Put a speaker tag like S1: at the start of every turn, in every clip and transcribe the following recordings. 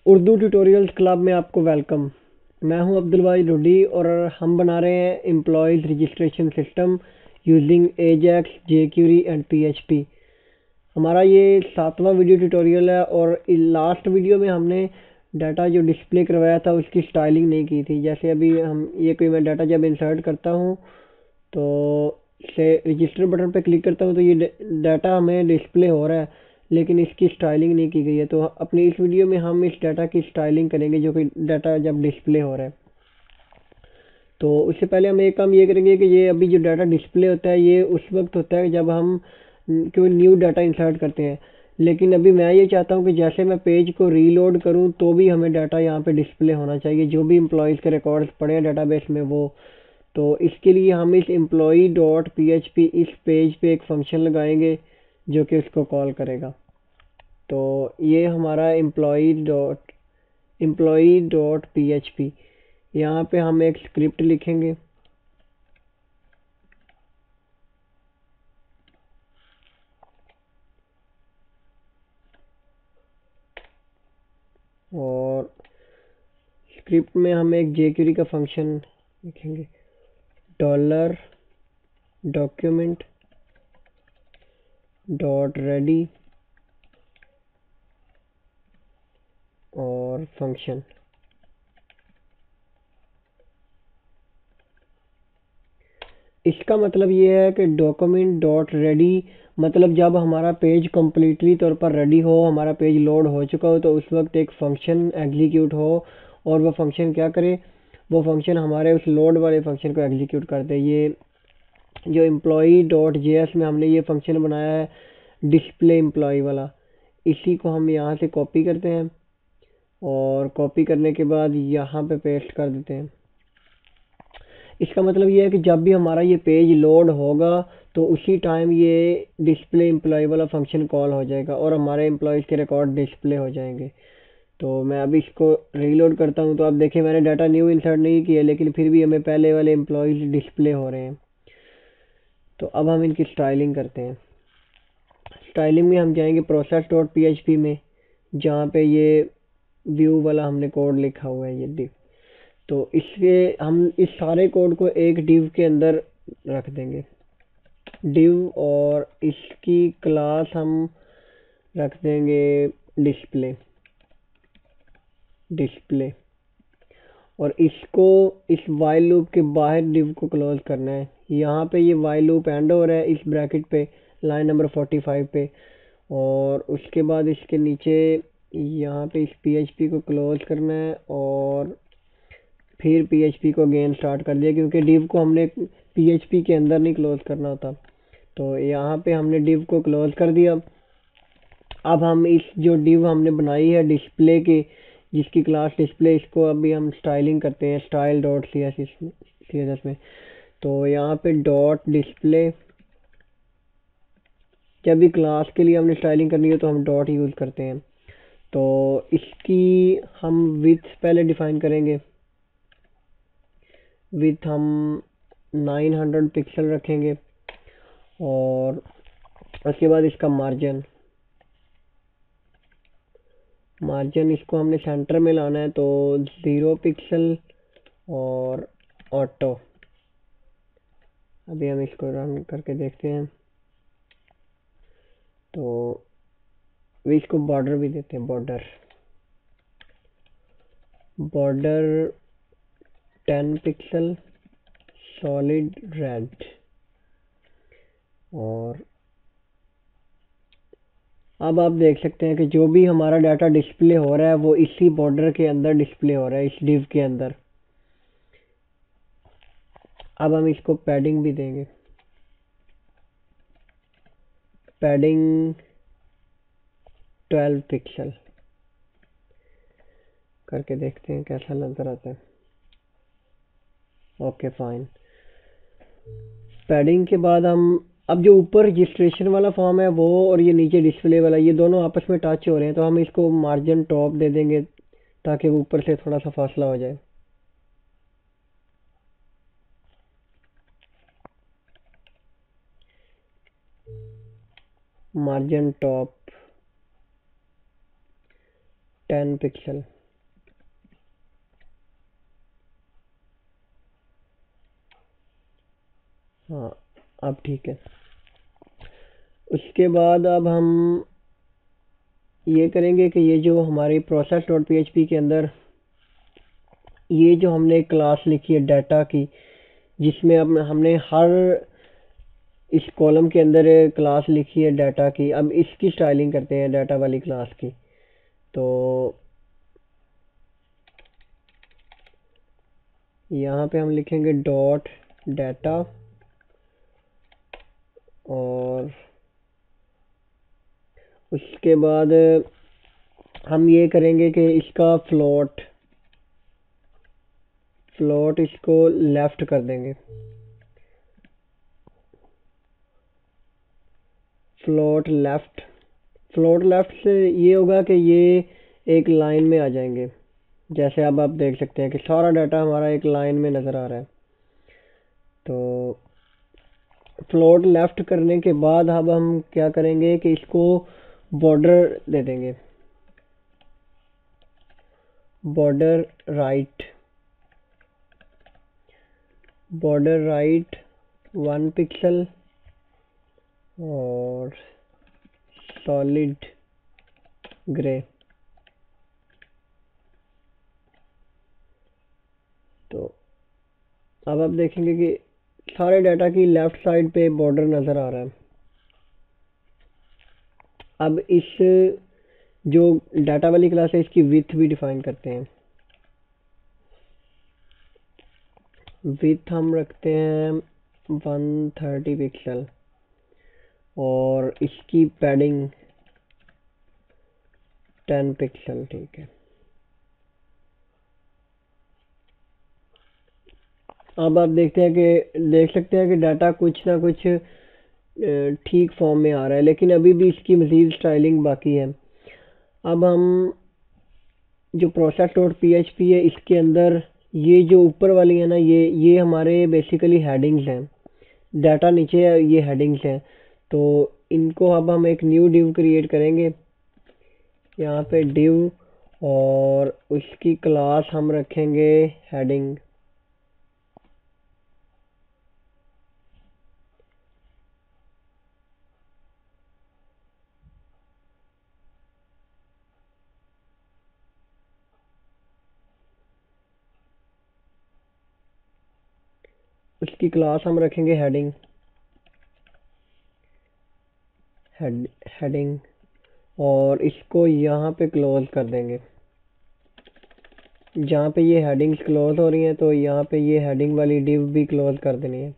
S1: Urdu tutorials club में आपको welcome. मैं हूं अब्दुल वाहिद ढुड्डी और हम बना रहे हैं employees registration system using AJAX, jQuery and PHP. हमारा ये 7वां वीडियो ट्यूटोरियल है और लास्ट वीडियो में हमने डाटा जो डिस्प्ले करवाया था उसकी स्टाइलिंग नहीं की थी। जैसे अभी हम ये कोई मैं डाटा जब इंसर्ट करता हूँ तो से रजिस्टर बटन पर क्लिक करता हूँ तो ये डाटा हमें डिस्प्ले हो रहा है, लेकिन इसकी स्टाइलिंग नहीं की गई है। तो अपनी इस वीडियो में हम इस डाटा की स्टाइलिंग करेंगे जो कि डाटा जब डिस्प्ले हो रहा है। तो उससे पहले हम एक काम ये करेंगे कि ये अभी जो डाटा डिस्प्ले होता है ये उस वक्त होता है जब हम कोई न्यू डाटा इंसर्ट करते हैं। लेकिन अभी मैं ये चाहता हूँ कि जैसे मैं पेज को रीलोड करूँ तो भी हमें डाटा यहाँ पे डिस्प्ले होना चाहिए, जो भी एम्प्लॉयज़ के रिकॉर्ड्स पड़े हैं डाटाबेस में वो। तो इसके लिए हम इस employee dot P H P इस पेज पे एक फंक्शन लगाएंगे जो कि उसको कॉल करेगा। तो ये हमारा employee dot P H P, यहाँ पे हम एक स्क्रिप्ट लिखेंगे और स्क्रिप्ट में हम एक जेक्यूरी का फंक्शन लिखेंगे, डॉलर डॉक्यूमेंट डॉट रेडी और फंक्शन। इसका मतलब ये है कि डॉक्यूमेंट डॉट रेडी मतलब जब हमारा पेज कम्प्लीटली तौर पर रेडी हो, हमारा पेज लोड हो चुका हो, तो उस वक्त एक फंक्शन एग्जीक्यूट हो और वो फंक्शन क्या करे, वो फंक्शन हमारे उस लोड वाले फंक्शन को एग्जीक्यूट कर दे। ये जो एम्प्लॉई डॉट जेएस में हमने ये फंक्शन बनाया है डिस्प्ले एम्प्लॉई वाला, इसी को हम यहाँ से कॉपी करते हैं और कॉपी करने के बाद यहाँ पे पेस्ट कर देते हैं। इसका मतलब ये है कि जब भी हमारा ये पेज लोड होगा तो उसी टाइम ये डिस्प्ले एम्प्लॉय वाला फंक्शन कॉल हो जाएगा और हमारे एम्प्लॉयज़ के रिकॉर्ड डिस्प्ले हो जाएंगे। तो मैं अभी इसको रीलोड करता हूँ तो आप देखिए मैंने डाटा न्यू इंसर्ट नहीं किया, लेकिन फिर भी हमें पहले वाले एम्प्लॉयज़ डिस्प्ले हो रहे हैं। तो अब हम इनकी स्टाइलिंग करते हैं। स्टाइलिंग में हम जाएंगे process dot P H P में, जहाँ पे ये व्यू वाला हमने कोड लिखा हुआ है, ये div। तो इसके हम इस सारे कोड को एक डिव के अंदर रख देंगे, डिव, और इसकी क्लास हम रख देंगे डिस्प्ले डिस्प्ले और इसको इस वाइल लूप के बाहर डिव को क्लोज करना है। यहाँ पे ये वाइल लूप एंड हो रहा है इस ब्रैकेट पे लाइन नंबर 45 पे, और उसके बाद इसके नीचे यहाँ पे इस पीएचपी को क्लोज करना है और फिर पीएचपी को अगेन स्टार्ट कर दिया, क्योंकि डिव को हमने पीएचपी के अंदर नहीं क्लोज करना होता। तो यहाँ पे हमने डिव को क्लोज कर दिया। अब हम इस जो डिव हमने बनाई है डिस्प्ले की, जिसकी क्लास डिस्प्ले, इसको अभी हम स्टाइलिंग करते हैं style dot C S S में। तो यहाँ पे डॉट डिस्प्ले, जब भी क्लास के लिए हमने स्टाइलिंग करनी है तो हम डॉट यूज़ करते हैं। तो इसकी हम विड्थ पहले डिफाइन करेंगे, विड्थ हम 900 पिक्सल रखेंगे और उसके बाद इसका मार्जिन इसको हमने सेंटर में लाना है, तो 0 पिक्सल और ऑटो। अभी हम इसको रन करके देखते हैं। तो इसको बॉर्डर भी देते हैं, बॉर्डर 10 पिक्सल सॉलिड रेड। और अब आप देख सकते हैं कि जो भी हमारा डाटा डिस्प्ले हो रहा है वो इसी बॉर्डर के अंदर डिस्प्ले हो रहा है, इस डिव के अंदर। अब हम इसको पैडिंग भी देंगे, पैडिंग 12 पिक्सल करके देखते हैं कैसा नजर आता है। Okay fine. पैडिंग के बाद हम अब जो ऊपर रजिस्ट्रेशन वाला फॉर्म है वो और ये नीचे डिस्प्ले वाला, ये दोनों आपस में टच हो रहे हैं, तो हम इसको मार्जिन टॉप दे देंगे ताकि वो ऊपर से थोड़ा सा फासला हो जाए। Margin top 10 pixel. अब ठीक है। उसके बाद अब हम ये करेंगे कि ये जो हमारी प्रोसेस डॉट पीएचपी के अंदर ये जो हमने क्लास लिखी है डाटा की, जिसमें अब हमने हर इस कॉलम के अंदर क्लास लिखी है डाटा की, अब इसकी स्टाइलिंग करते हैं डाटा वाली क्लास की। तो यहाँ पे हम लिखेंगे डॉट डाटा और उसके बाद हम ये करेंगे कि इसका फ्लोट इसको लेफ्ट कर देंगे। फ्लोट लेफ्ट से ये होगा कि ये एक लाइन में आ जाएंगे। जैसे अब आप देख सकते हैं कि सारा डाटा हमारा एक लाइन में नज़र आ रहा है। तो फ्लोट लेफ्ट करने के बाद अब हम क्या करेंगे कि इसको बॉर्डर दे देंगे, बॉर्डर राइट 1 पिक्सल और सॉलिड ग्रे। तो अब आप देखेंगे कि सारे डाटा की लेफ्ट साइड पे बॉर्डर नज़र आ रहा है। अब इस जो डाटा वाली क्लास है इसकी विड्थ भी डिफाइन करते हैं। विड्थ हम रखते हैं 130 पिक्सल और इसकी पैडिंग 10 पिक्सल। ठीक है। अब आप देख सकते हैं कि डाटा कुछ ना कुछ ठीक फॉर्म में आ रहा है, लेकिन अभी भी इसकी मज़ीद स्टाइलिंग बाकी है। अब हम जो प्रोसेस डॉट पीएचपी है इसके अंदर ये जो ऊपर वाली है ना, ये हमारे बेसिकली हेडिंग्स हैं। डाटा नीचे है, ये हेडिंग्स हैं। तो इनको अब हम एक न्यू डिव क्रिएट करेंगे। यहाँ पे डिव और उसकी क्लास हम रखेंगे हेडिंग। उसकी क्लास हम रखेंगे हेडिंग और इसको यहाँ पे क्लोज कर देंगे। जहाँ पे ये हेडिंग्स क्लोज हो रही हैं तो यहाँ पे ये हेडिंग वाली डिव भी क्लोज कर देनी है।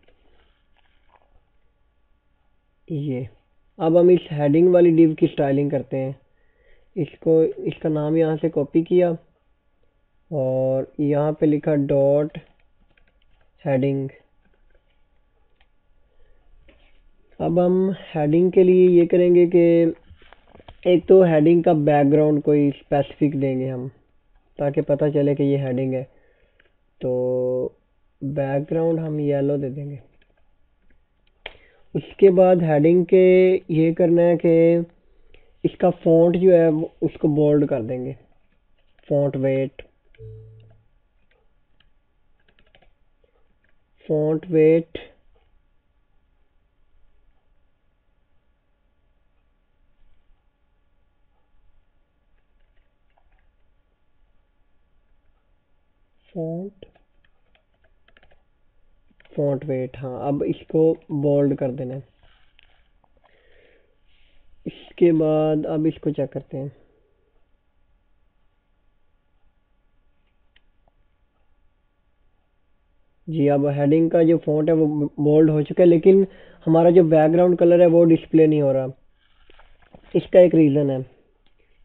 S1: ये अब हम इस हेडिंग वाली डिव की स्टाइलिंग करते हैं। इसका नाम यहाँ से कॉपी किया और यहाँ पे लिखा डॉट हेडिंग। अब हम हेडिंग के लिए ये करेंगे कि एक तो हेडिंग का बैकग्राउंड कोई स्पेसिफिक देंगे हम, ताकि पता चले कि ये हेडिंग है। तो बैकग्राउंड हम येलो दे देंगे। उसके बाद हेडिंग के ये करना है कि इसका फॉन्ट जो है उसको बोल्ड कर देंगे। फॉन्ट वेट फॉन्ट वेट, हाँ, अब इसको बोल्ड कर देना है। इसके बाद अब इसको चेक करते हैं। जी, अब हेडिंग का जो फॉन्ट है वो बोल्ड हो चुका है, लेकिन हमारा जो बैकग्राउंड कलर है वो डिस्प्ले नहीं हो रहा। इसका एक रीज़न है,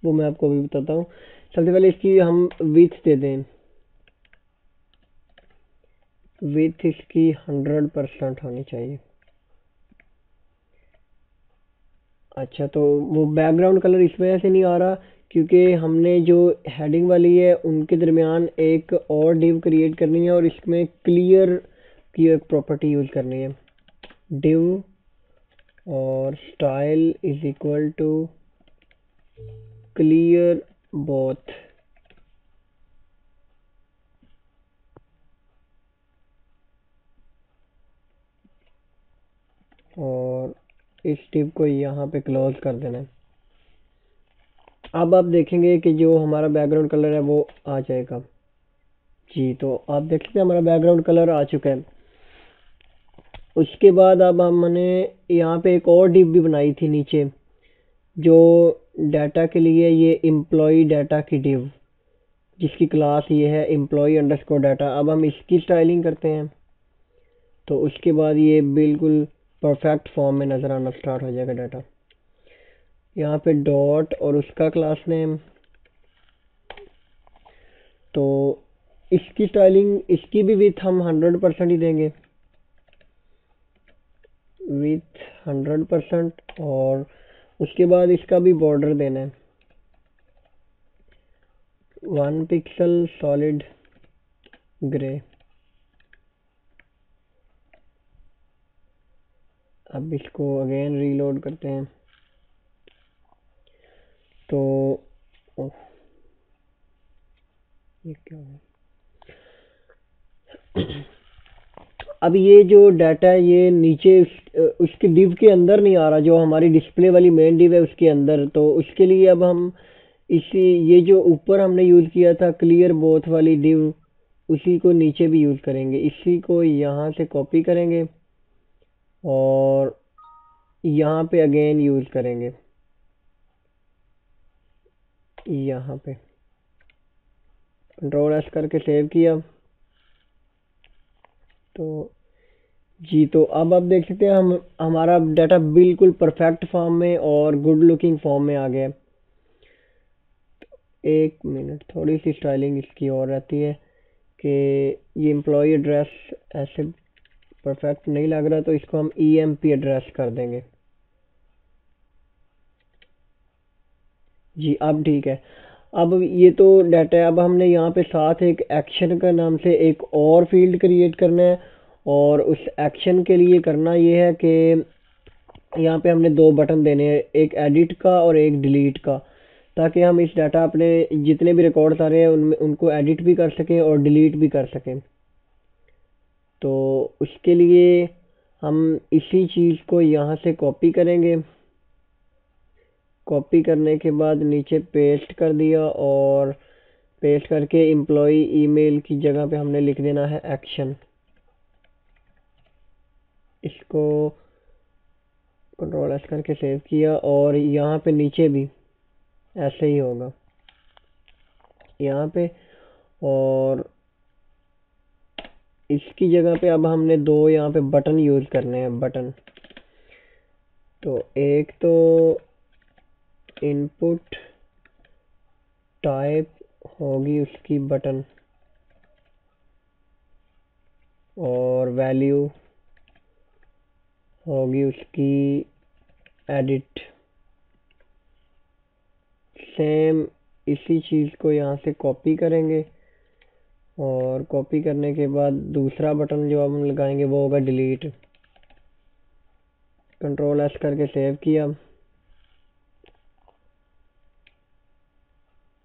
S1: वो मैं आपको अभी बताता हूँ। सबसे पहले इसकी हम विड्थ दे दें। विड्थ इसकी 100% होनी चाहिए। अच्छा, तो वो बैकग्राउंड कलर इस वजह से नहीं आ रहा क्योंकि हमने जो हेडिंग वाली है उनके दरमियान एक और डिव क्रिएट करनी है और इसमें क्लियर की एक प्रॉपर्टी यूज़ करनी है। डिव और style is equal to clear both. और इस टिप को यहाँ पे क्लोज कर देना है। अब आप देखेंगे कि जो हमारा बैकग्राउंड कलर है वो आ जाएगा। जी, तो आप देख सकते हैं हमारा बैकग्राउंड कलर आ चुका है। उसके बाद अब हमने यहाँ पे एक और डिव भी बनाई थी नीचे, जो डाटा के लिए, ये एम्प्लॉय डाटा की डिव, जिसकी क्लास ये है एम्प्लॉय अंडरस्कोर डाटा। अब हम इसकी स्टाइलिंग करते हैं, तो उसके बाद ये बिल्कुल परफेक्ट फॉर्म में नज़र आना स्टार्ट हो जाएगा डाटा। यहाँ पे डॉट और उसका क्लास नेम। तो इसकी स्टाइलिंग, इसकी भी विथ हम 100% ही देंगे, विथ 100%। और उसके बाद इसका भी बॉर्डर देना है 1 पिक्सल सॉलिड ग्रे। अब इसको अगेन रीलोड करते हैं, तो ओह, ये क्या है? अब ये जो डाटा है ये नीचे उसके डिव के अंदर नहीं आ रहा, जो हमारी डिस्प्ले वाली मेन डिव है उसके अंदर। तो उसके लिए अब हम इसी, ये जो ऊपर हमने यूज़ किया था क्लियर बोथ वाली डिव, उसी को नीचे भी यूज़ करेंगे। इसी को यहाँ से कॉपी करेंगे और यहाँ पे अगेन यूज़ करेंगे, यहाँ पे कंट्रोल एस करके सेव किया। तो जी, तो अब आप देख सकते हैं हम हमारा डाटा बिल्कुल परफेक्ट फॉर्म में और गुड लुकिंग फॉर्म में आ गया। एक मिनट, थोड़ी सी स्टाइलिंग इसकी और रहती है कि ये एम्प्लॉय एड्रेस ऐसे परफेक्ट नहीं लग रहा, तो इसको हम EMP एड्रेस कर देंगे। जी, अब ठीक है। अब ये तो डाटा है। अब हमने यहाँ पे साथ एक एक्शन का नाम से एक और फील्ड क्रिएट करना है, और उस एक्शन के लिए करना ये है कि यहाँ पे हमने दो बटन देने हैं, एक एडिट का और एक डिलीट का, ताकि हम इस डाटा अपने जितने भी रिकॉर्ड्स आ रहे हैं उनमें उनको एडिट भी कर सकें और डिलीट भी कर सकें। तो उसके लिए हम इसी चीज़ को यहाँ से कॉपी करेंगे। कॉपी करने के बाद नीचे पेस्ट कर दिया, और पेस्ट करके एम्प्लॉय ईमेल की जगह पे हमने लिख देना है एक्शन। इसको कंट्रोल एस करके सेव किया, और यहाँ पे नीचे भी ऐसे ही होगा यहाँ पे। और इसकी जगह पे अब हमने दो यहाँ पे बटन यूज़ करने हैं, बटन। तो एक तो इनपुट टाइप होगी उसकी बटन, और वैल्यू होगी उसकी एडिट। सेम इसी चीज़ को यहाँ से कॉपी करेंगे, और कॉपी करने के बाद दूसरा बटन जो हम लगाएंगे वो होगा डिलीट। कंट्रोल एस करके सेव किया।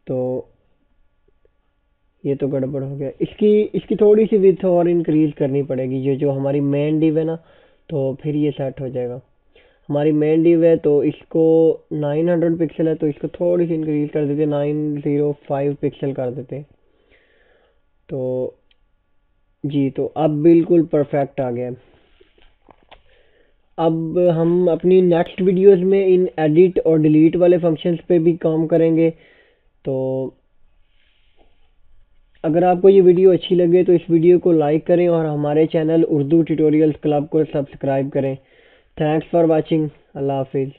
S1: तो ये तो गड़बड़ हो गया। इसकी थोड़ी सी विड्थ और इंक्रीज करनी पड़ेगी, ये जो हमारी मेन डिव है ना, तो फिर ये सेट हो जाएगा। हमारी मेन डिव है तो इसको 900 पिक्सल है, तो इसको थोड़ी सी इंक्रीज कर देते, 905 पिक्सल कर देते। तो जी, तो अब बिल्कुल परफेक्ट आ गया। अब हम अपनी नेक्स्ट वीडियोस में इन एडिट और डिलीट वाले फंक्शंस पे भी काम करेंगे। तो अगर आपको ये वीडियो अच्छी लगे तो इस वीडियो को लाइक करें, और हमारे चैनल उर्दू ट्यूटोरियल्स क्लब को सब्सक्राइब करें। Thanks for watching. अल्लाह हाफिज़।